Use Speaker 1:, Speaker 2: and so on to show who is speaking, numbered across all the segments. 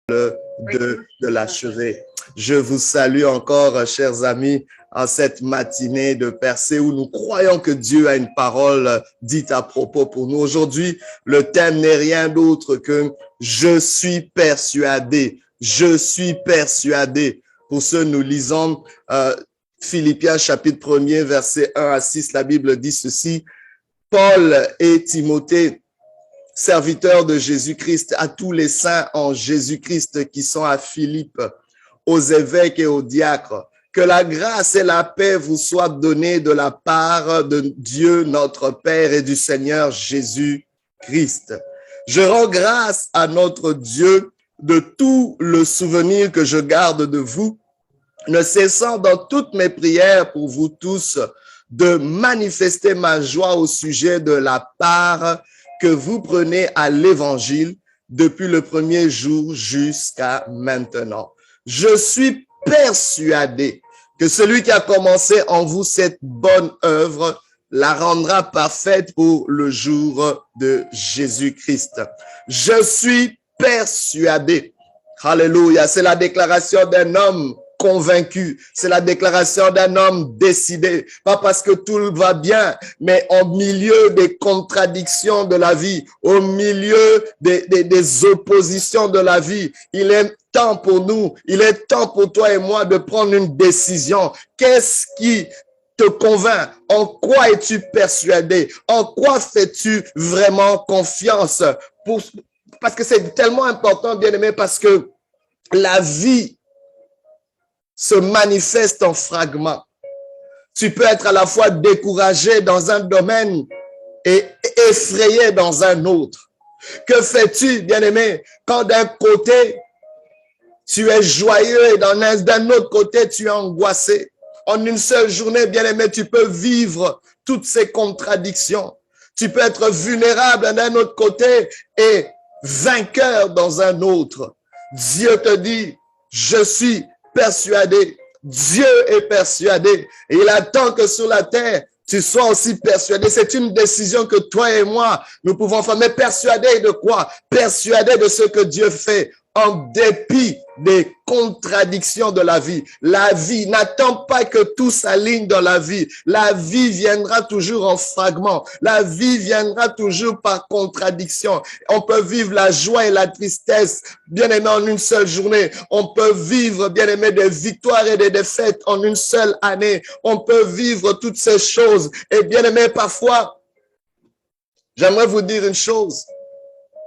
Speaker 1: de l'achever. Je vous salue encore, chers amis, en cette matinée de percée où nous croyons que Dieu a une parole dite à propos pour nous. Aujourd'hui, le thème n'est rien d'autre que « Je suis persuadé ». Je suis persuadé. Pour ce, nous lisons Philippiens chapitre 1er, versets 1 à 6. La Bible dit ceci. Paul et Timothée, serviteurs de Jésus-Christ, à tous les saints en Jésus-Christ qui sont à Philippe, aux évêques et aux diacres, que la grâce et la paix vous soient données de la part de Dieu notre Père et du Seigneur Jésus-Christ. Je rends grâce à notre Dieu de tout le souvenir que je garde de vous, ne cessant dans toutes mes prières pour vous tous de manifester ma joie au sujet de la part que vous prenez à l'Évangile depuis le premier jour jusqu'à maintenant. Je suis persuadé que celui qui a commencé en vous cette bonne œuvre la rendra parfaite pour le jour de Jésus-Christ. Je suis persuadé. Alléluia. C'est la déclaration d'un homme convaincu. C'est la déclaration d'un homme décidé. Pas parce que tout va bien, mais au milieu des contradictions de la vie, au milieu des oppositions de la vie, il est temps pour nous, il est temps pour toi et moi de prendre une décision. Qu'est-ce qui te convainc? En quoi es-tu persuadé? En quoi fais-tu vraiment confiance? Parce que c'est tellement important, bien-aimé, parce que la vie se manifeste en fragments. Tu peux être à la fois découragé dans un domaine et effrayé dans un autre. Que fais-tu, bien-aimé, quand d'un côté, tu es joyeux et d'un autre côté, tu es angoissé? En une seule journée, bien-aimé, tu peux vivre toutes ces contradictions. Tu peux être vulnérable d'un autre côté et vainqueur dans un autre. Dieu te dit, je suis persuadé. Dieu est persuadé. Et il attend que sur la terre, tu sois aussi persuadé. C'est une décision que toi et moi, nous pouvons faire. Mais persuadé de quoi? Persuadé de ce que Dieu fait en dépit des contradictions de la vie. La vie, n'attend pas que tout s'aligne dans la vie. La vie viendra toujours en fragments. La vie viendra toujours par contradiction. On peut vivre la joie et la tristesse, bien aimé, en une seule journée. On peut vivre, bien aimé, des victoires et des défaites en une seule année. On peut vivre toutes ces choses. Et bien aimé, parfois, j'aimerais vous dire une chose.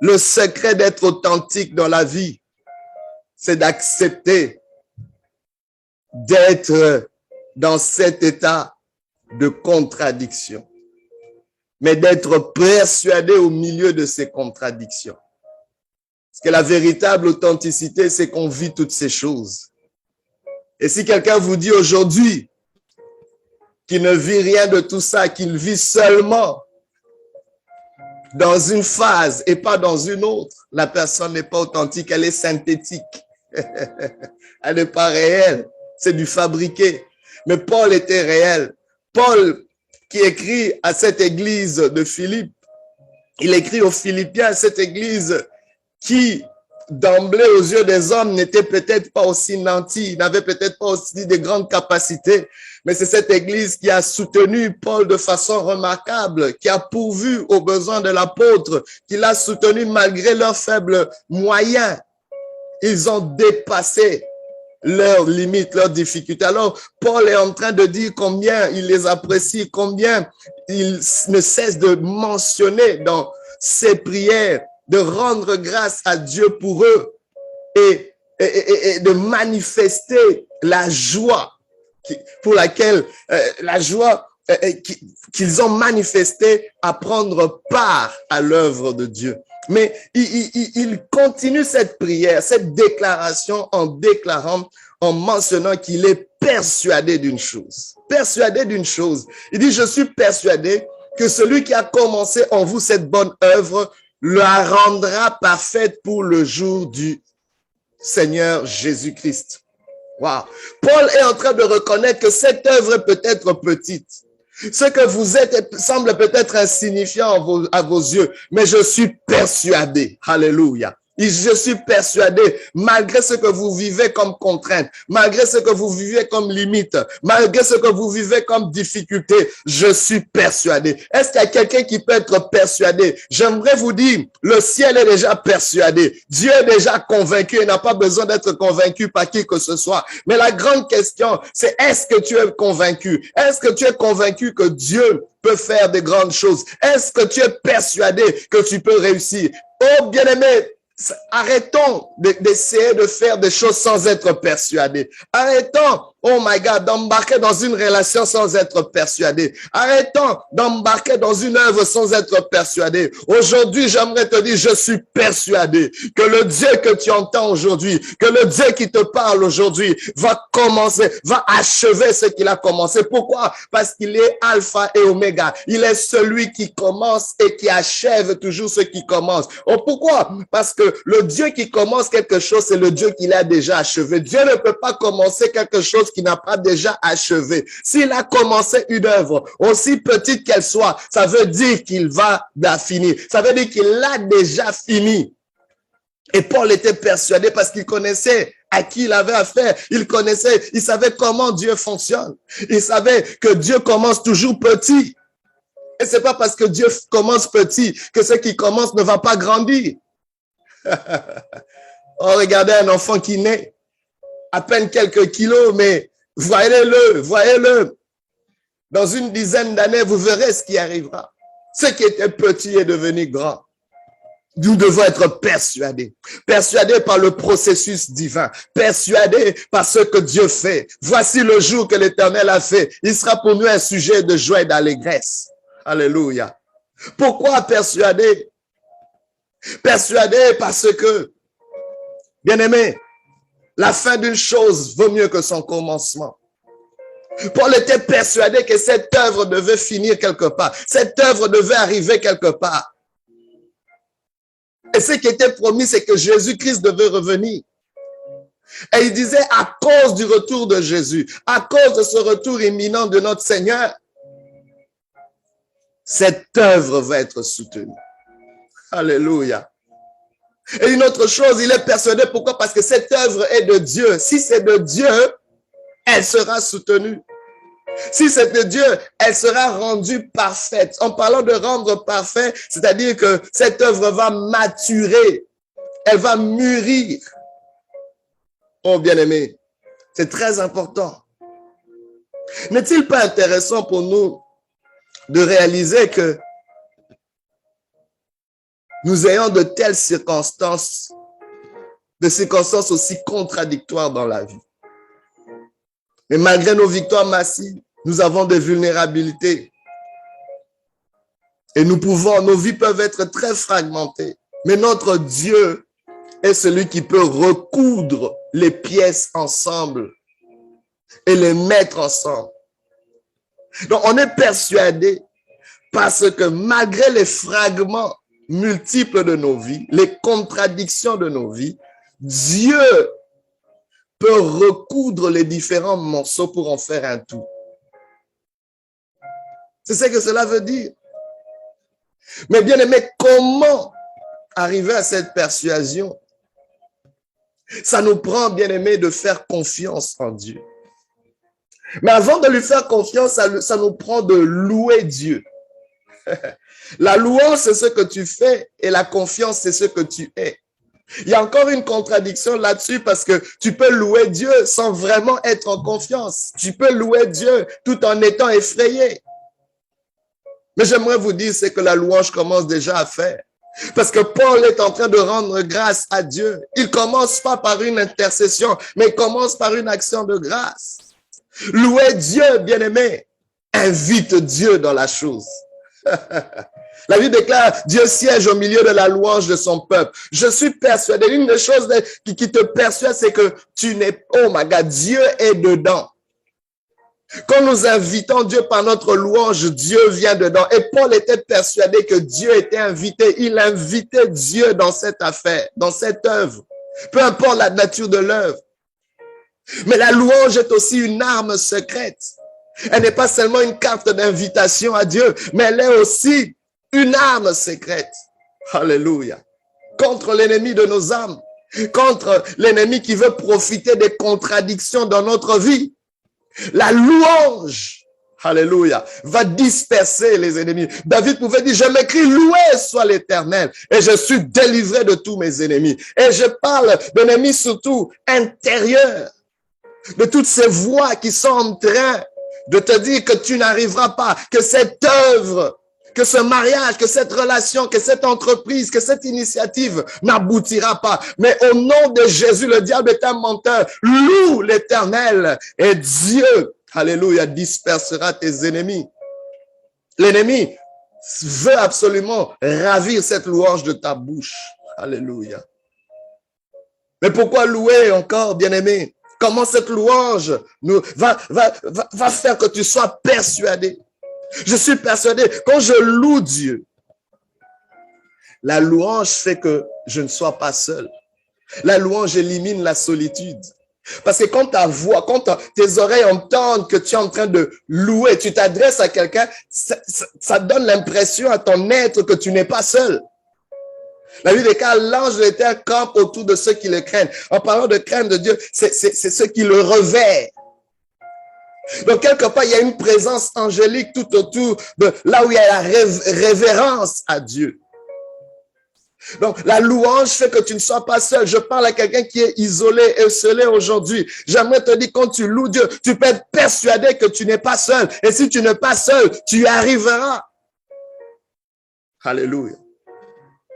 Speaker 1: Le secret d'être authentique dans la vie, c'est d'accepter d'être dans cet état de contradiction, mais d'être persuadé au milieu de ces contradictions. Parce que la véritable authenticité, c'est qu'on vit toutes ces choses. Et si quelqu'un vous dit aujourd'hui qu'il ne vit rien de tout ça, qu'il vit seulement dans une phase et pas dans une autre, la personne n'est pas authentique, elle est synthétique. Elle n'est pas réelle, c'est du fabriqué. Mais Paul était réel. Paul, qui écrit à cette église de Philippe, il écrit aux Philippiens, cette église qui, d'emblée aux yeux des hommes, n'était peut-être pas aussi nantie, n'avait peut-être pas aussi de grandes capacités. Mais c'est cette église qui a soutenu Paul de façon remarquable, qui a pourvu aux besoins de l'apôtre, qui l'a soutenu malgré leurs faibles moyens. Ils ont dépassé leurs limites, leurs difficultés. Alors, Paul est en train de dire combien il les apprécie, combien il ne cesse de mentionner dans ses prières, de rendre grâce à Dieu pour eux et de manifester la joie pour laquelle la joie qu'ils ont manifesté à prendre part à l'œuvre de Dieu. Mais il continue cette prière, cette déclaration en déclarant, en mentionnant qu'il est persuadé d'une chose. Persuadé d'une chose. Il dit, je suis persuadé que celui qui a commencé en vous cette bonne œuvre la rendra parfaite pour le jour du Seigneur Jésus-Christ. Wow. Paul est en train de reconnaître que cette œuvre peut être petite. Ce que vous êtes semble peut-être insignifiant à vos yeux, mais je suis persuadé, alléluia, Je suis persuadé, malgré ce que vous vivez comme contrainte, malgré ce que vous vivez comme limite, malgré ce que vous vivez comme difficulté, je suis persuadé. Est-ce qu'il y a quelqu'un qui peut être persuadé? J'aimerais vous dire, le ciel est déjà persuadé. Dieu est déjà convaincu et n'a pas besoin d'être convaincu par qui que ce soit. Mais la grande question, c'est est-ce que tu es convaincu? Est-ce que tu es convaincu que Dieu peut faire de grandes choses? Est-ce que tu es persuadé que tu peux réussir? Oh, bien-aimé, arrêtons d'essayer de faire des choses sans être persuadés. Arrêtons, oh my God, d'embarquer dans une relation sans être persuadé. Arrêtons d'embarquer dans une œuvre sans être persuadé. Aujourd'hui, j'aimerais te dire, je suis persuadé que le Dieu que tu entends aujourd'hui, que le Dieu qui te parle aujourd'hui va commencer, va achever ce qu'il a commencé. Pourquoi? Parce qu'il est alpha et oméga. Il est celui qui commence et qui achève toujours ce qui commence. Oh, pourquoi? Parce que le Dieu qui commence quelque chose, c'est le Dieu qui l'a déjà achevé. Dieu ne peut pas commencer quelque chose qui n'a pas déjà achevé. S'il a commencé une œuvre, aussi petite qu'elle soit, ça veut dire qu'il va la finir. Ça veut dire qu'il l'a déjà fini. Et Paul était persuadé parce qu'il connaissait à qui il avait affaire. Il connaissait, il savait comment Dieu fonctionne. Il savait que Dieu commence toujours petit. Et c'est pas parce que Dieu commence petit que ce qui commence ne va pas grandir. Oh, regardez un enfant qui naît, à peine quelques kilos, mais voyez-le. Dans une dizaine d'années, vous verrez ce qui arrivera. Ce qui était petit est devenu grand. Nous devons être persuadés par le processus divin, persuadés par ce que Dieu fait. Voici le jour que l'Éternel a fait. Il sera pour nous un sujet de joie et d'allégresse. Alléluia. Pourquoi persuadés? Persuadés parce que, bien-aimé, la fin d'une chose vaut mieux que son commencement. Paul était persuadé que cette œuvre devait finir quelque part. Cette œuvre devait arriver quelque part. Et ce qui était promis, c'est que Jésus-Christ devait revenir. Et il disait, à cause du retour de Jésus, à cause de ce retour imminent de notre Seigneur, cette œuvre va être soutenue. Alléluia. Et une autre chose, il est persuadé. Pourquoi? Parce que cette œuvre est de Dieu. Si c'est de Dieu, elle sera soutenue. Si c'est de Dieu, elle sera rendue parfaite. En parlant de rendre parfait, c'est-à-dire que cette œuvre va maturer. Elle va mûrir. Oh, bien-aimé, c'est très important. N'est-il pas intéressant pour nous de réaliser que nous ayons de telles circonstances, de circonstances aussi contradictoires dans la vie. Mais malgré nos victoires massives, nous avons des vulnérabilités. Et nos vies peuvent être très fragmentées. Mais notre Dieu est celui qui peut recoudre les pièces ensemble et les mettre ensemble. Donc, on est persuadé parce que malgré les fragments multiples de nos vies, les contradictions de nos vies, Dieu peut recoudre les différents morceaux pour en faire un tout. C'est ce que cela veut dire. Mais bien aimé, comment arriver à cette persuasion? Ça nous prend, bien aimé, de faire confiance en Dieu. Mais avant de lui faire confiance, ça nous prend de louer Dieu. La louange, c'est ce que tu fais et la confiance, c'est ce que tu es. Il y a encore une contradiction là-dessus parce que tu peux louer Dieu sans vraiment être en confiance. Tu peux louer Dieu tout en étant effrayé. Mais j'aimerais vous dire, c'est que la louange commence déjà à faire. Parce que Paul est en train de rendre grâce à Dieu. Il commence pas par une intercession, mais il commence par une action de grâce. Louer Dieu, bien-aimé, invite Dieu dans la chose. La Bible déclare, Dieu siège au milieu de la louange de son peuple. Je suis persuadé, l'une des choses qui te persuade, c'est que tu n'es, oh my God, Dieu est dedans. Quand nous invitons Dieu par notre louange, Dieu vient dedans. Et Paul était persuadé que Dieu était invité. Il invitait Dieu dans cette affaire, dans cette œuvre. Peu importe la nature de l'œuvre. Mais la louange est aussi une arme secrète. Elle n'est pas seulement une carte d'invitation à Dieu, mais elle est aussi une arme secrète. Alléluia. contre l'ennemi de nos âmes, contre l'ennemi qui veut profiter des contradictions dans notre vie. La louange, alléluia, va disperser les ennemis. David pouvait dire, je m'écris, loué soit l'Éternel, et je suis délivré de tous mes ennemis. Et je parle d'ennemis surtout intérieurs, de toutes ces voix qui sont en train de te dire que tu n'arriveras pas, que cette œuvre, que ce mariage, que cette relation, que cette entreprise, que cette initiative n'aboutira pas. Mais au nom de Jésus, le diable est un menteur. Loue l'Éternel et Dieu, alléluia, dispersera tes ennemis. L'ennemi veut absolument ravir cette louange de ta bouche. Alléluia. Mais pourquoi louer encore, bien-aimé? Comment cette louange va faire que tu sois persuadé? Je suis persuadé, quand je loue Dieu, la louange fait que je ne sois pas seul. La louange élimine la solitude. Parce que quand ta voix, quand tes oreilles entendent que tu es en train de louer, tu t'adresses à quelqu'un, ça donne l'impression à ton être que tu n'es pas seul. La Bible dit car l'ange de l'Éternel campe autour de ceux qui le craignent. En parlant de crainte de Dieu, c'est ceux qui le revèrent. Donc, quelque part, il y a une présence angélique tout autour de là où il y a la révérence à Dieu. Donc, la louange fait que tu ne sois pas seul. Je parle à quelqu'un qui est isolé, esselé aujourd'hui. J'aimerais te dire, quand tu loues Dieu, tu peux être persuadé que tu n'es pas seul. Et si tu n'es pas seul, tu y arriveras. Alléluia.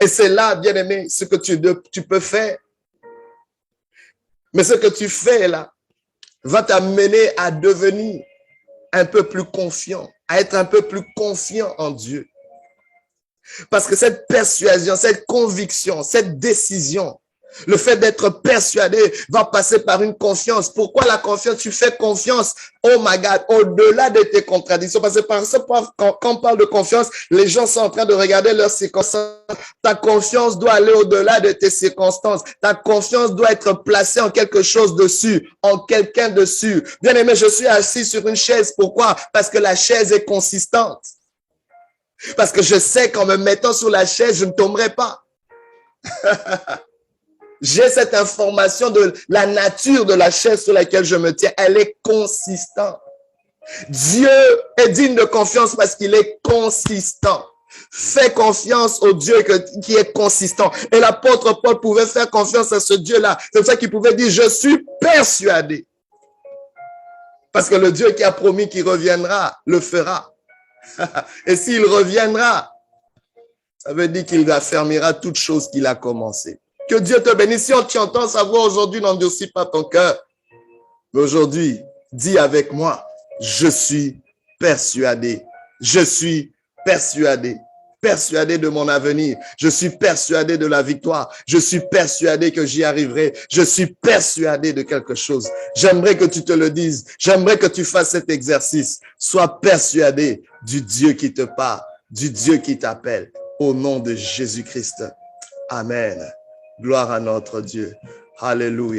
Speaker 1: Et c'est là, bien-aimé, ce que tu peux faire. Mais ce que tu fais là, va t'amener à devenir un peu plus confiant, à être un peu plus confiant en Dieu. Parce que cette persuasion, cette conviction, cette décision, le fait d'être persuadé va passer par une confiance. Pourquoi la confiance? Tu fais confiance, oh my God, au-delà de tes contradictions. Parce que quand on parle de confiance, les gens sont en train de regarder leurs circonstances. Ta confiance doit aller au-delà de tes circonstances. Ta confiance doit être placée en quelque chose dessus, en quelqu'un dessus. Bien aimé, je suis assis sur une chaise. Pourquoi? Parce que la chaise est consistante. Parce que je sais qu'en me mettant sur la chaise, je ne tomberai pas. J'ai cette information de la nature de la chaise sur laquelle je me tiens. Elle est consistante. Dieu est digne de confiance parce qu'il est consistant. Fais confiance au Dieu qui est consistant. Et l'apôtre Paul pouvait faire confiance à ce Dieu-là. C'est pour ça qu'il pouvait dire, je suis persuadé. Parce que le Dieu qui a promis qu'il reviendra, le fera. Et s'il reviendra, ça veut dire qu'il affermira toute chose qu'il a commencé. Que Dieu te bénisse. Si tu entends sa voix aujourd'hui, n'endurcis pas ton cœur. Mais aujourd'hui, dis avec moi, je suis persuadé. Je suis persuadé. Persuadé de mon avenir. Je suis persuadé de la victoire. Je suis persuadé que j'y arriverai. Je suis persuadé de quelque chose. J'aimerais que tu te le dises. J'aimerais que tu fasses cet exercice. Sois persuadé du Dieu qui te parle, du Dieu qui t'appelle. Au nom de Jésus-Christ. Amen. Gloire à notre Dieu. Alléluia.